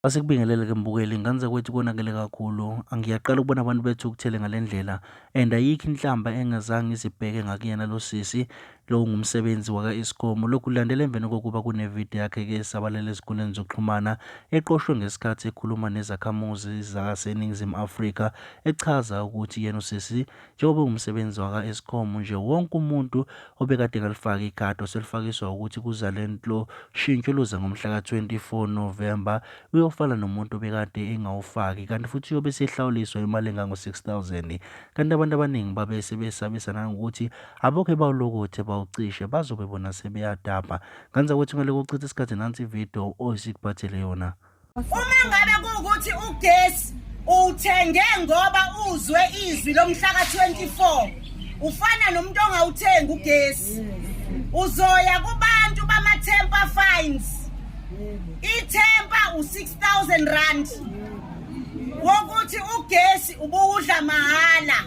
Asikubingelele ke mbukeli, ingane zakwethu konakele kakhulu. Ngiyaqala ukubona abantu bethu ukuthele ngale ndlela and ayikho inhlamba engazange izibheke ngakuyena lo sisi lo ngumsebenzi waka-Eskom. Lokhu kulandela emveni kokuba kunevidiyo yakhe-ke esabalele ezinkundleni zokuxhumana eqoshwe ngesikhathi ekhuluma nezakhamuzi zaseNingizimu Afrika echaza ukuthi yena usisi njengoba ungumsebenzi waka-Eskom nje wonke umuntu obekade ngalifaka ikhadi oselifakiswa ukuthi kuzale lo shintsho luza ngomhla ka-24 November uyofana nomuntu bekade engawufaki kanti futhi uyobe sehlawuliswa imali engango-6,000 kanti abantu abaningi babe sebesabisa nangokuthi abokhe bawulokothe bawucishe bazobe bona sebeyadapha. Kanza ukuthi ngale kokuchitha isikhathi nansi ividiyo oyisikuphathele yona. Uma ngabe kuwukuthi ugesi uthenge ngoba uzwe izwi lomhla ka-24 ufana nomuntu ongawuthengi ugesi uzoya kubantu bama-temper fines. Ithempa u-6,000 rand wokuthi ugesi ubuwudla mahala.